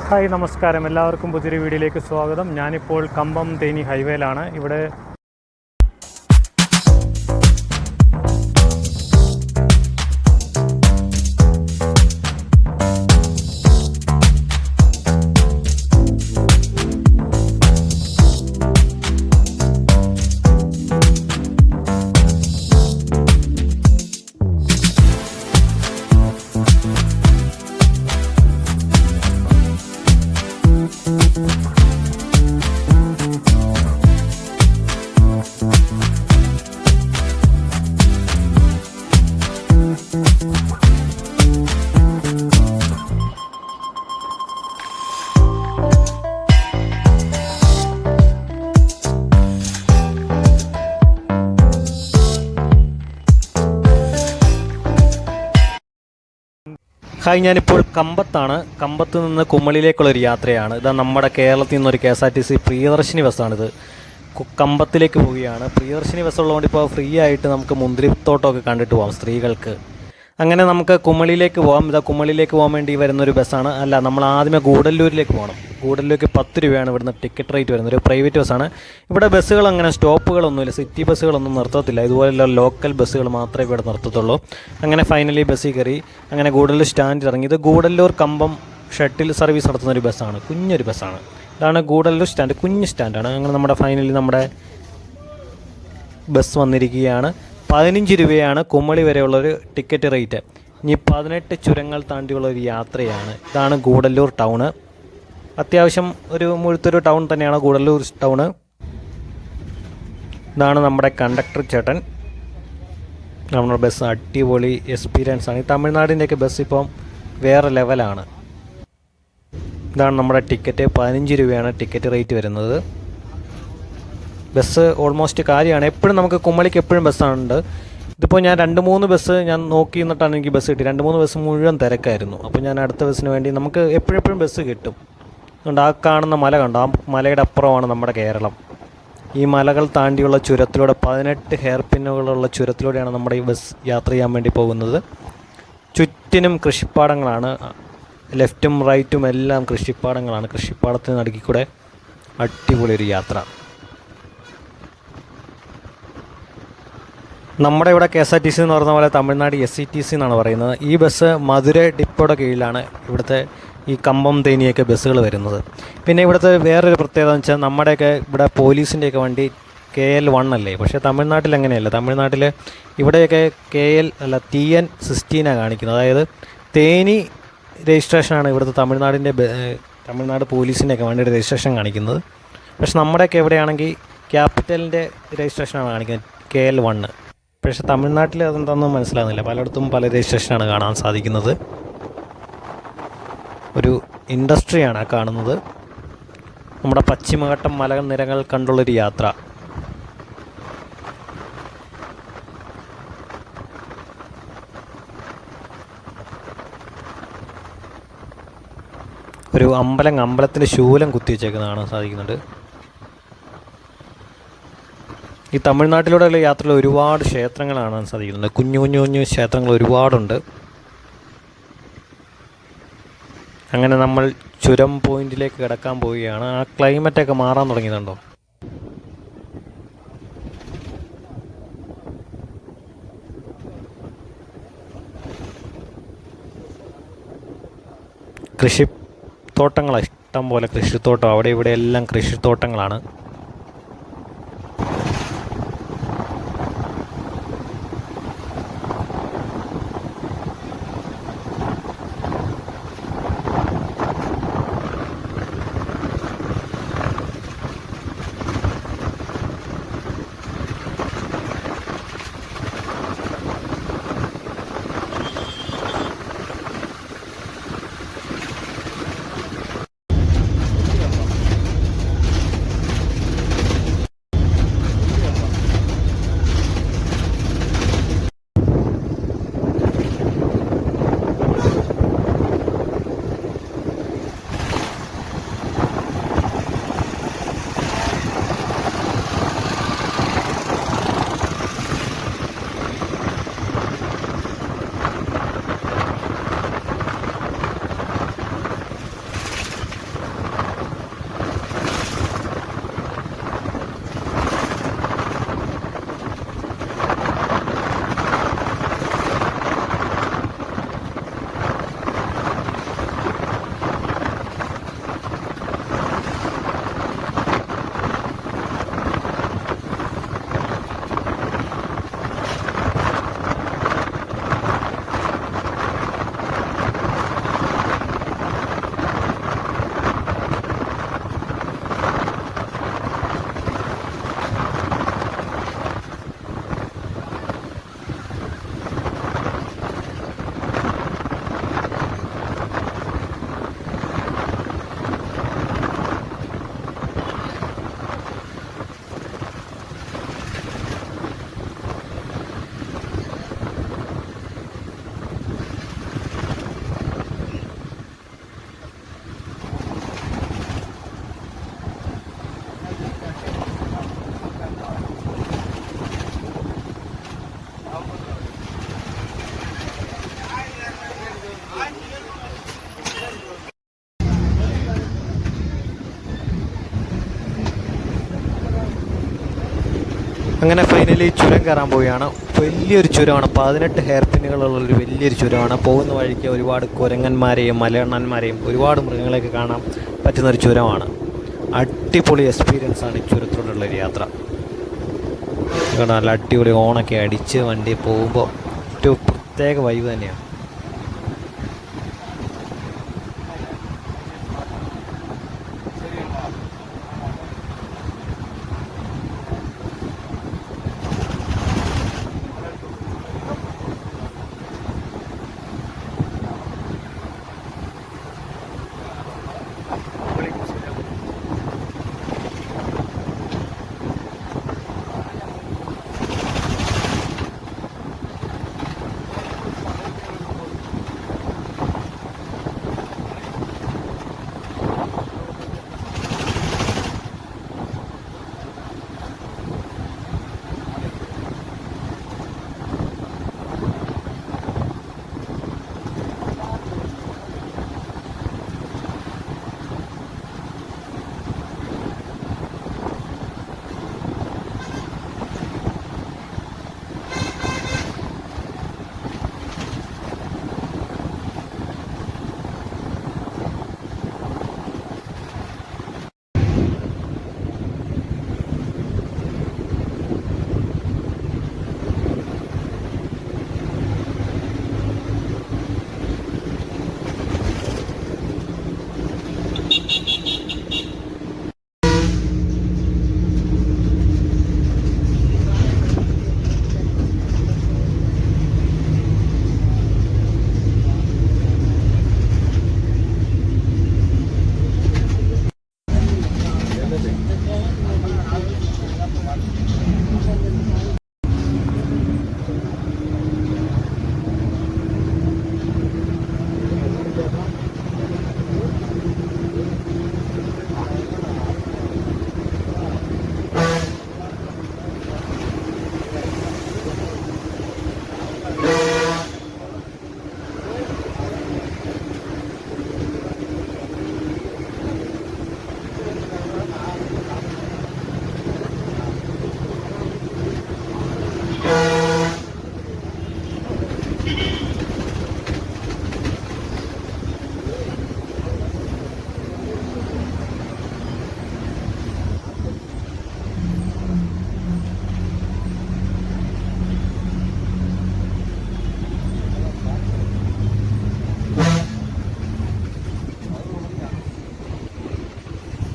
Hi നമസ്കാരം, എല്ലാവർക്കും പുതിയൊരു വീഡിയോയിലേക്ക് സ്വാഗതം. ഞാനിപ്പോൾ കമ്പം തേനി ഹൈവേയിലാണ്. ഇവിടെ ഹായ്, ഞാനിപ്പോൾ കമ്പത്താണ്. കമ്പത്ത് നിന്ന് കുമ്മളിയിലേക്കുള്ളൊരു യാത്രയാണ്. ഇതാ നമ്മുടെ കേരളത്തിൽ നിന്നൊരു KSRTC പ്രിയദർശിനി ബസ്സാണിത്. കമ്പത്തിലേക്ക് പോവുകയാണ്. പ്രിയദർശിനി ബസ് ഉള്ളതുകൊണ്ട് ഇപ്പോൾ ഫ്രീ ആയിട്ട് നമുക്ക് മുന്തിരിത്തോട്ടമൊക്കെ കണ്ടിട്ട് പോകാം സ്ത്രീകൾക്ക്. അങ്ങനെ നമുക്ക് കുമ്മളിയിലേക്ക് പോകാം. ഇതാ കുമ്മളിയിലേക്ക് പോകാൻ വേണ്ടി വരുന്നൊരു ബസ്സാണ്. അല്ല, നമ്മൾ ആദ്യമേ ഗൂഡല്ലൂരിലേക്ക് പോകണം. ഗൂഡല്ലൂർക്ക് 10 രൂപയാണ് ഇവിടുന്ന് ടിക്കറ്റ് റേറ്റ് വരുന്നത്. ഒരു പ്രൈവറ്റ് ബസ്സാണ്. ഇവിടെ ബസ്സുകൾ അങ്ങനെ സ്റ്റോപ്പുകളൊന്നുമില്ല, സിറ്റി ബസ്സുകളൊന്നും നിർത്തത്തില്ല. ഇതുപോലെയുള്ള ലോക്കൽ ബസ്സുകൾ മാത്രമേ ഇവിടെ നിർത്തത്തുള്ളൂ. അങ്ങനെ ഫൈനലി ബസ്സിൽ കയറി അങ്ങനെ ഗൂഡല്ലൂർ സ്റ്റാൻഡിൽ ഇറങ്ങി. ഇത് ഗൂഡല്ലൂർ കമ്പം ഷട്ടിൽ സർവീസ് നടത്തുന്നൊരു ബസ്സാണ്. കുഞ്ഞൊരു ബസ്സാണ്. ഇതാണ് ഗൂഡല്ലൂർ സ്റ്റാൻഡ്, കുഞ്ഞ് സ്റ്റാൻഡാണ്. അങ്ങനെ നമ്മുടെ ഫൈനലി നമ്മുടെ ബസ് വന്നിരിക്കുകയാണ്. 15 രൂപയാണ് കുമ്മളി വരെയുള്ളൊരു ടിക്കറ്റ് റേറ്റ്. ഇനി 18 ചുരങ്ങൾ താണ്ടിയുള്ളൊരു യാത്രയാണ്. ഇതാണ് ഗൂഡല്ലൂർ ടൗണ്. അത്യാവശ്യം ഒരു മുഴുത്തൊരു ടൗൺ തന്നെയാണ് ഗൂഡല്ലൂർ ടൗണ്. ഇതാണ് നമ്മുടെ കണ്ടക്ടർ ചേട്ടൻ. നമ്മുടെ ബസ് അടിപൊളി എക്സ്പീരിയൻസ് ആണ്. ഈ തമിഴ്നാടിൻ്റെയൊക്കെ ബസ് ഇപ്പം വേറെ ലെവലാണ്. ഇതാണ് നമ്മുടെ ടിക്കറ്റ്. 15 രൂപയാണ് ടിക്കറ്റ് റേറ്റ് വരുന്നത്. ബസ് ഓൾമോസ്റ്റ് കാര്യമാണ്. എപ്പോഴും നമുക്ക് കുമ്മളിക്ക് എപ്പോഴും ബസ്സാണുണ്ട്. ഇതിപ്പോൾ ഞാൻ 2-3 ബസ് ഞാൻ നോക്കി നിന്നിട്ടാണ് എനിക്ക് ബസ് കിട്ടി. 2-3 ബസ് മുഴുവൻ തിരക്കായിരുന്നു. അപ്പോൾ ഞാൻ അടുത്ത ബസ്സിന് വേണ്ടി നമുക്ക് എപ്പോഴും ബസ് കിട്ടും. അതുകൊണ്ട് ആ കാണുന്ന മല കണ്ടോ, ആ മലയുടെ അപ്പുറമാണ് നമ്മുടെ കേരളം. ഈ മലകൾ താണ്ടിയുള്ള ചുരത്തിലൂടെ 18 ഹെയർ പിന്നുകളുള്ള ചുരത്തിലൂടെയാണ് നമ്മുടെ ഈ ബസ് യാത്ര ചെയ്യാൻ വേണ്ടി പോകുന്നത്. ചുറ്റിനും കൃഷിപ്പാടങ്ങളാണ്. ലെഫ്റ്റും റൈറ്റും എല്ലാം കൃഷിപ്പാടങ്ങളാണ്. കൃഷിപ്പാടത്തിന് നടുക്കിക്കൂടെ അടിപൊളി ഒരു യാത്ര. നമ്മുടെ ഇവിടെ KSRTC എന്ന് പറഞ്ഞ പോലെ തമിഴ്നാട് SCTC എന്നാണ് പറയുന്നത്. ഈ ബസ് മധുര ഡിപ്പോയുടെ കീഴിലാണ് ഇവിടുത്തെ ഈ കമ്പം തേനിയൊക്കെ ബസ്സുകൾ വരുന്നത്. പിന്നെ ഇവിടുത്തെ വേറൊരു പ്രത്യേകത എന്ന് വെച്ചാൽ നമ്മുടെയൊക്കെ ഇവിടെ പോലീസിൻ്റെയൊക്കെ വണ്ടി KL1 അല്ലേ, പക്ഷേ തമിഴ്നാട്ടിൽ അങ്ങനെയല്ല. തമിഴ്നാട്ടിൽ ഇവിടെയൊക്കെ KL അല്ല TN16 കാണിക്കുന്നത്. അതായത് തേനി രജിസ്ട്രേഷനാണ് ഇവിടുത്തെ തമിഴ്നാട് പോലീസിൻ്റെയൊക്കെ വണ്ടിയുടെ രജിസ്ട്രേഷൻ കാണിക്കുന്നത്. പക്ഷെ നമ്മുടെയൊക്കെ എവിടെയാണെങ്കിൽ ക്യാപിറ്റലിൻ്റെ രജിസ്ട്രേഷനാണ് കാണിക്കുന്നത്, KL1. പക്ഷേ തമിഴ്നാട്ടിൽ അതെന്താണെന്ന് മനസ്സിലാകുന്നില്ല. പലയിടത്തും പല രജിസ്ട്രേഷനാണ് കാണാൻ സാധിക്കുന്നത്. ഒരു ഇൻഡസ്ട്രിയാണ് കാണുന്നത്. നമ്മുടെ പശ്ചിമഘട്ടം മലനിരകൾ കണ്ടുള്ളൊരു യാത്ര. ഒരു അമ്പലത്തിൻ്റെ ശൂലം കുത്തിവെച്ചേക്കുന്നത് കാണാൻ സാധിക്കുന്നുണ്ട്. ഈ തമിഴ്നാട്ടിലൂടെയുള്ള യാത്രയിൽ ഒരുപാട് ക്ഷേത്രങ്ങൾ കാണാൻ സാധിക്കുന്നുണ്ട്. കുഞ്ഞു ക്ഷേത്രങ്ങൾ ഒരുപാടുണ്ട്. അങ്ങനെ നമ്മൾ ചുരം പോയിന്റിലേക്ക് കിടക്കാൻ പോവുകയാണ്. ആ ക്ലൈമറ്റൊക്കെ മാറാൻ തുടങ്ങിയതുണ്ടോ. കൃഷിത്തോട്ടങ്ങളാണ് ഇഷ്ടം പോലെ. കൃഷിത്തോട്ടം അവിടെ ഇവിടെ എല്ലാം കൃഷിത്തോട്ടങ്ങളാണ്. അങ്ങനെ ഫൈനലി ചുരം കയറാൻ പോവുകയാണ്. വലിയൊരു ചുരമാണ്, 18 ഹെയർ പിന്നുകളുള്ളൊരു വലിയൊരു ചുരമാണ്. പോകുന്ന വഴിക്ക് ഒരുപാട് കുരങ്ങന്മാരെയും മലയണ്ണന്മാരെയും ഒരുപാട് മൃഗങ്ങളെയൊക്കെ കാണാൻ പറ്റുന്നൊരു ചുരമാണ്. അടിപൊളി എക്സ്പീരിയൻസാണ് ഈ ചുരത്തിലൂടെയുള്ളൊരു യാത്ര. നല്ല അടിപൊളി ഓണൊക്കെ അടിച്ച് വണ്ടി പോകുമ്പോൾ ഒരു പ്രത്യേക വൈബ് തന്നെയാണ്.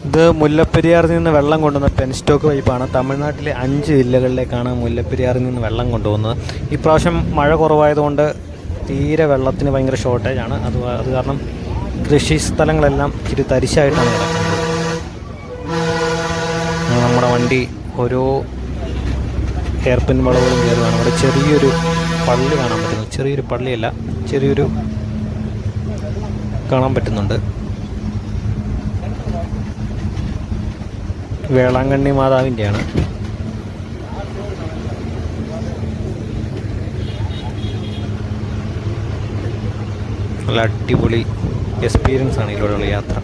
ഇത് മുല്ലപ്പെരിയാറിൽ നിന്ന് വെള്ളം കൊണ്ടുവന്ന പെൻസ്റ്റോക്ക് പൈപ്പാണ്. തമിഴ്നാട്ടിലെ 5 ജില്ലകളിലേക്കാണ് മുല്ലപ്പെരിയാറിൽ നിന്ന് വെള്ളം കൊണ്ടുപോകുന്നത്. ഇപ്രാവശ്യം മഴ കുറവായതുകൊണ്ട് തീരെ വെള്ളത്തിന് ഭയങ്കര ഷോർട്ടേജാണ്. അത് കാരണം കൃഷി സ്ഥലങ്ങളെല്ലാം ഇച്ചിരി തരിശായിട്ടാണ് കിടക്കുന്നത്. നമ്മുടെ വണ്ടി ഓരോ ഹെയർപിൻ വളവുകളും കയറുകയാണ്. അവിടെ ചെറിയൊരു പള്ളി കാണാൻ പറ്റുന്നു. ചെറിയൊരു പള്ളിയല്ല, ചെറിയൊരു കാണാൻ പറ്റുന്നുണ്ട്. വേളാങ്കണ്ണി മാതാവിൻ്റെയാണ്. നല്ല അടിപൊളി എക്സ്പീരിയൻസ് ആണ് ഇതിലൂടെയുള്ള യാത്ര.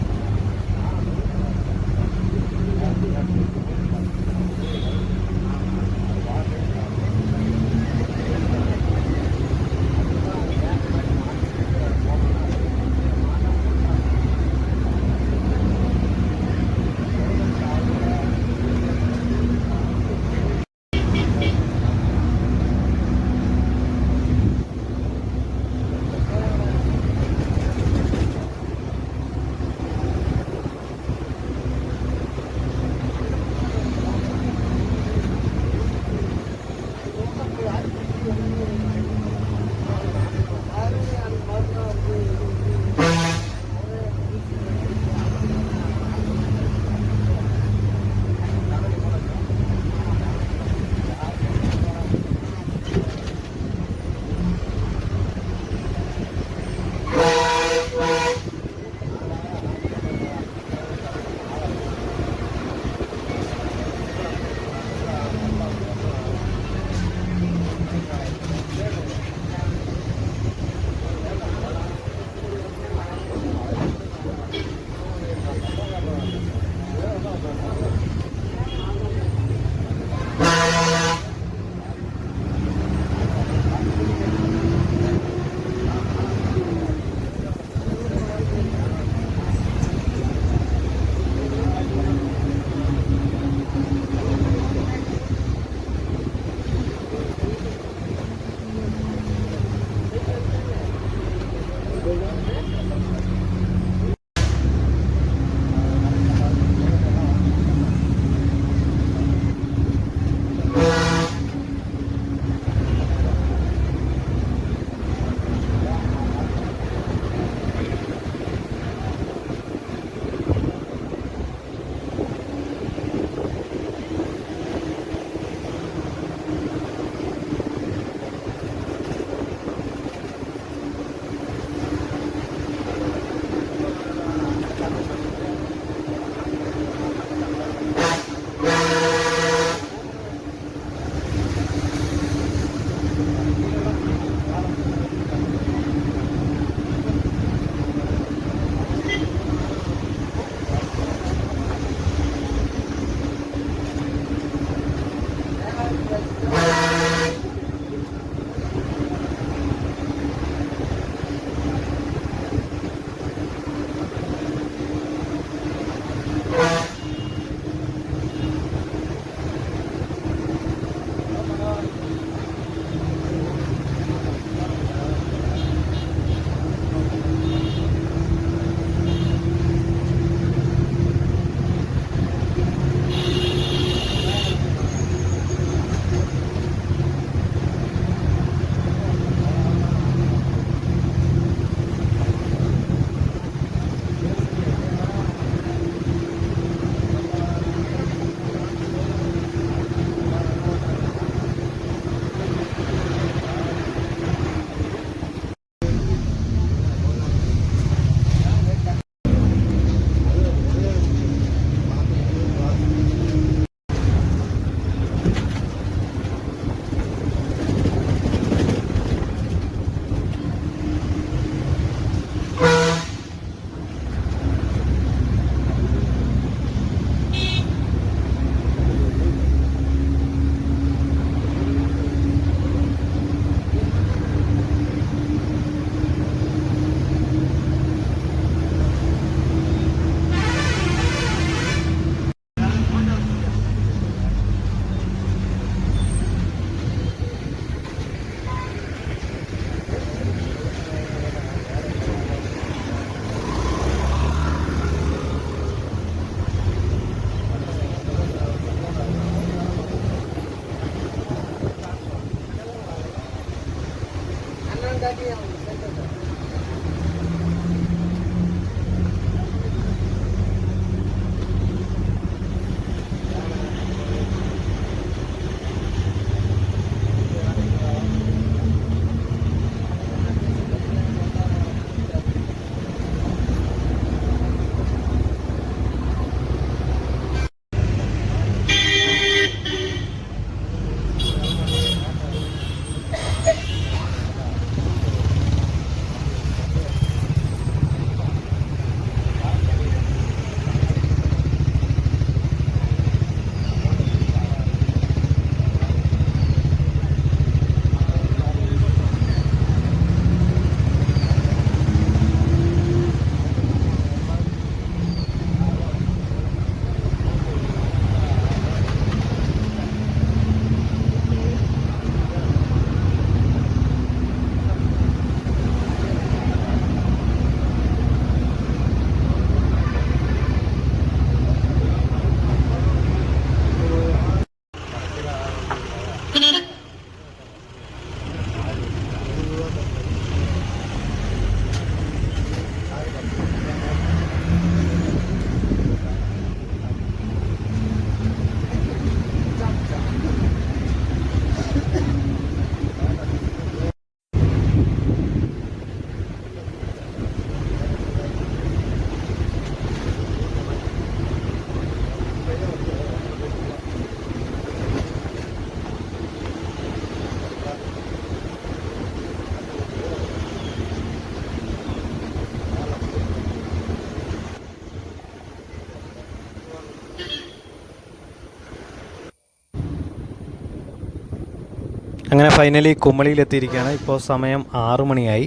അങ്ങനെ ഫൈനലി കുമളിയിലെത്തിയിരിക്കുകയാണ്. ഇപ്പോൾ സമയം 6 മണിയായി.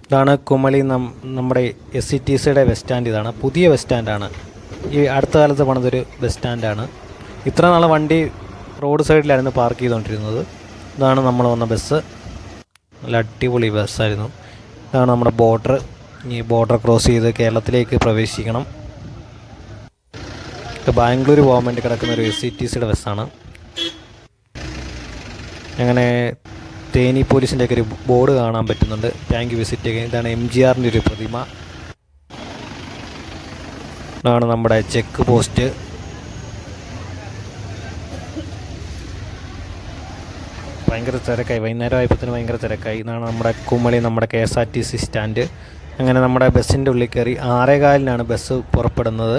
ഇതാണ് കുമളി നമ്മുടെ SCTCയുടെ ബസ് സ്റ്റാൻഡ്. ഇതാണ് പുതിയ ബസ് സ്റ്റാൻഡാണ്. ഈ അടുത്ത കാലത്ത് പണിതൊരു ബസ് സ്റ്റാൻഡാണ്. ഇത്ര നാൾ വണ്ടി റോഡ് സൈഡിലായിരുന്നു പാർക്ക് ചെയ്തുകൊണ്ടിരുന്നത്. ഇതാണ് നമ്മൾ വന്ന ബസ്. നല്ല അടിപൊളി ബസ്സായിരുന്നു. ഇതാണ് നമ്മുടെ ബോർഡർ. ഈ ബോർഡർ ക്രോസ് ചെയ്ത് കേരളത്തിലേക്ക് പ്രവേശിക്കണം. ബാംഗ്ലൂർ പോകാൻ വേണ്ടി കിടക്കുന്ന ഒരു SCTCയുടെ ബസ്സാണ്. അങ്ങനെ തേനി പോലീസിൻ്റെയൊക്കെ ഒരു ബോർഡ് കാണാൻ പറ്റുന്നുണ്ട്. Thank you visit. ഇതാണ് MGRൻ്റെ ഒരു പ്രതിമ. ഇതാണ് നമ്മുടെ ചെക്ക് പോസ്റ്റ്. ഭയങ്കര തിരക്കായി. വൈകുന്നേരം ആയപ്പോഴത്തേന് ഭയങ്കര തിരക്കായി. ഇതാണ് നമ്മുടെ കുമളി നമ്മുടെ KSRTC സ്റ്റാൻഡ്. അങ്ങനെ നമ്മുടെ ബസ്സിൻ്റെ ഉള്ളിൽ കയറി 6:15 ബസ് പുറപ്പെടുന്നത്.